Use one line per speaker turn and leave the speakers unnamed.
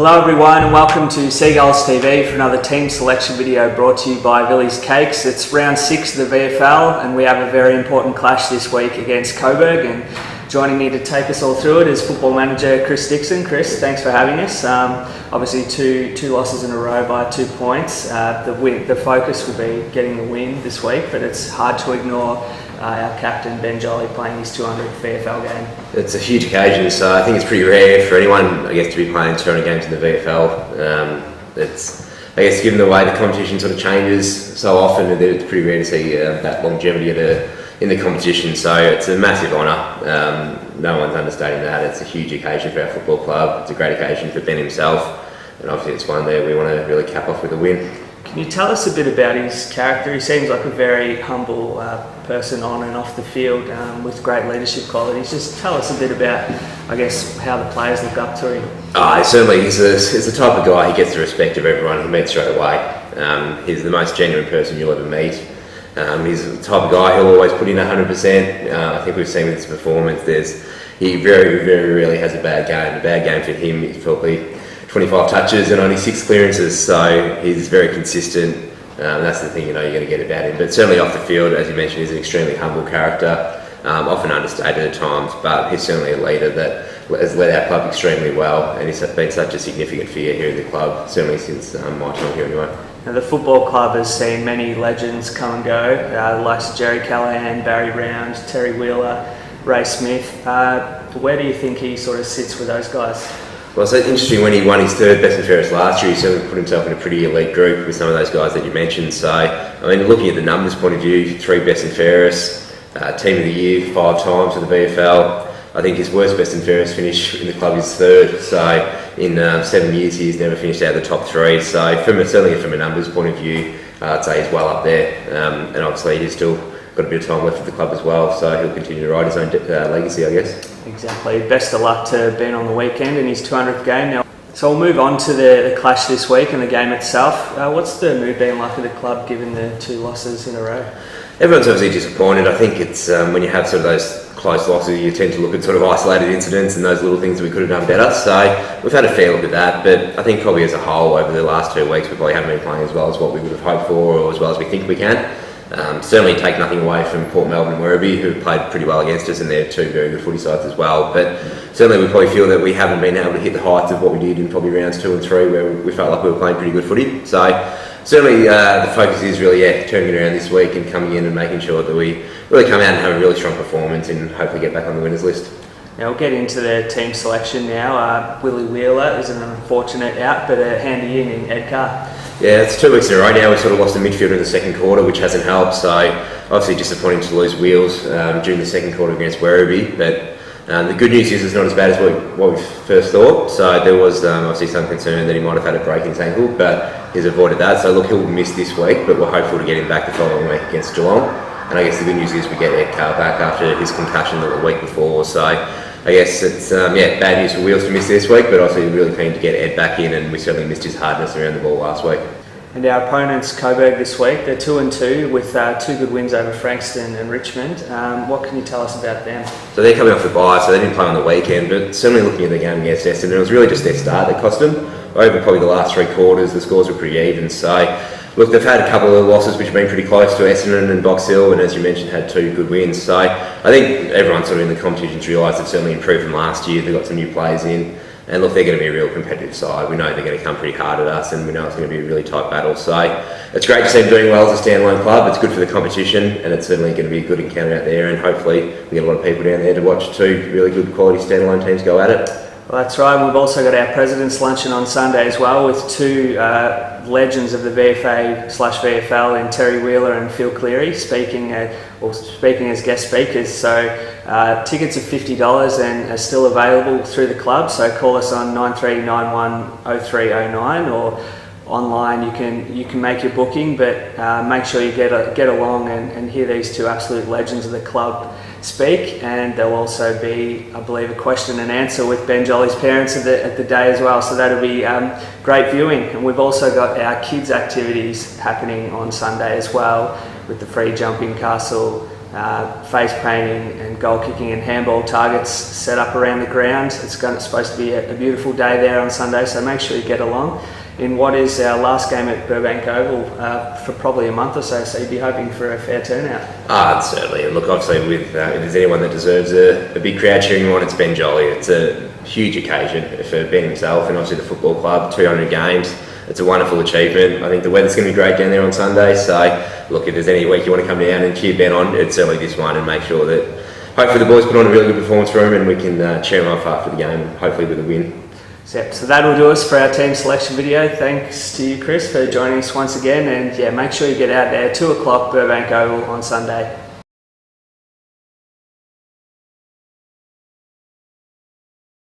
Hello everyone and welcome to Seagulls TV for another team selection video brought to you by Billy's Cakes. It's round 6 of the VFL and we have a very important clash this week against Coburg, and joining me to take us all through it is football manager Chris Dixon. Chris, thanks for having us. Obviously two losses in a row by 2 points. The focus will be getting the win this week, but it's hard to ignore our captain Ben Jolley playing his 200th VFL game.
It's a huge occasion, so I think it's pretty rare for anyone, I guess, to be playing 200 games in the VFL. It's, I guess, given the way the competition sort of changes so often, it's pretty rare to see that longevity in the competition. So it's a massive honour. No one's understating that. It's a huge occasion for our football club. It's a great occasion for Ben himself, and obviously it's one there we want to really cap off with a win.
Can you tell us a bit about his character? He seems like a very humble person on and off the field with great leadership qualities. Just tell us a bit about, I guess, how the players look up to him.
Certainly, he's the type of guy, he gets the respect of everyone he meets straight away. He's the most genuine person you'll ever meet. He's the type of guy who'll always put in 100%. I think we've seen with his performance, he very, very rarely has a bad game. A bad game for him is probably 25 touches and only 6 clearances, so he's very consistent. That's the thing you're going to get about him. But certainly off the field, as you mentioned, he's an extremely humble character, often understated at times, but he's certainly a leader that has led our club extremely well, and he's been such a significant figure here in the club, certainly since my time here anyway.
Now, the football club has seen many legends come and go, the likes of Jerry Callahan, Barry Round, Terry Wheeler, Ray Smith. Where do you think he sort of sits with those guys?
Well, it's interesting, when he won his 3rd best and fairest last year, he certainly put himself in a pretty elite group with some of those guys that you mentioned. So, I mean, looking at the numbers point of view, 3 best and fairest, team of the year 5 times for the VFL. I think his worst best and fairest finish in the club is 3rd. So, in 7 years, he's never finished out of the top 3. So, certainly from a numbers point of view, I'd say he's well up there. And obviously, he's still got a bit of time left at the club as well, so he'll continue to ride his own legacy, I guess.
Exactly. Best of luck to Ben on the weekend in his 200th game. Now, so we'll move on to the clash this week and the game itself. What's the mood been like at the club given the 2 losses in a row?
Everyone's obviously disappointed. I think it's when you have sort of those close losses, you tend to look at sort of isolated incidents and those little things that we could have done better. So we've had a fair look at that, but I think probably as a whole over the last 2 weeks we probably haven't been playing as well as what we would have hoped for, or as well as we think we can. Certainly take nothing away from Port Melbourne and Werribee, who played pretty well against us, and they're 2 very good footy sides as well. But certainly we probably feel that we haven't been able to hit the heights of what we did in probably rounds 2 and 3, where we felt like we were playing pretty good footy. So certainly the focus is really turning it around this week and coming in and making sure that we really come out and have a really strong performance and hopefully get back on the winners list.
Now we'll get into the team selection now. Willie Wheeler is an unfortunate out, but a handy in Ed Carr.
Yeah, it's 2 weeks in a row now. We sort of lost the midfielder in the second quarter, which hasn't helped. So obviously disappointing to lose Wheels during the second quarter against Werribee. But the good news is it's not as bad as what we first thought. So there was obviously some concern that he might have had a break in his ankle, but he's avoided that. So look, he'll miss this week, but we're hopeful to get him back the following week against Geelong. And I guess the good news is we get Ed Carr back after his concussion the week before. So I guess it's bad news for Wheels to miss this week, but also really keen to get Ed back in, and we certainly missed his hardness around the ball last week.
And our opponents, Coburg, this week, they're 2-2 with 2 good wins over Frankston and Richmond. What can you tell us about them?
So they're coming off the bye, so they didn't play on the weekend, but certainly looking at the game against Essendon, it was really just their start that cost them. Over probably the last 3 quarters, the scores were pretty even. So look, they've had a couple of losses which have been pretty close to Essendon and Box Hill, and as you mentioned, had 2 good wins. So I think everyone sort of in the competition's realised they've certainly improved from last year. They've got some new players in, and look, they're going to be a real competitive side. We know they're going to come pretty hard at us, and we know it's going to be a really tight battle. So it's great to see them doing well as a standalone club. It's good for the competition, and it's certainly going to be a good encounter out there, and hopefully we get a lot of people down there to watch 2 really good quality standalone teams go at it.
Well, that's right. We've also got our President's Luncheon on Sunday as well, with 2 legends of the VFA/VFL in Terry Wheeler and Phil Cleary speaking as guest speakers. So tickets are $50 and are still available through the club. So call us on 93910309 or online. You can make your booking, but make sure you get along and hear these 2 absolute legends of the club speak. And there'll also be, I believe, a question and answer with Ben Jolley's parents at the day as well. So that'll be great viewing. And we've also got our kids' activities happening on Sunday as well, with the free jumping castle, face painting and goal kicking and handball targets set up around the ground. It's supposed to be a beautiful day there on Sunday, so make sure you get along in what is our last game at Burbank Oval for probably a month or so, so you'd be hoping for a fair turnout.
Certainly. And look, obviously, if there's anyone that deserves a big crowd cheering on, it's Ben Jolley. It's a huge occasion for Ben himself and obviously the football club, 200 games. It's a wonderful achievement. I think the weather's going to be great down there on Sunday, so look, if there's any week you want to come down and cheer Ben on, it's certainly this one, and make sure that hopefully the boys put on a really good performance for him and we can cheer them off after the game, hopefully with a win.
So that will do us for our team selection video. Thanks to you, Chris, for joining us once again, and yeah, make sure you get out there 2 o'clock Burbank Oval on Sunday.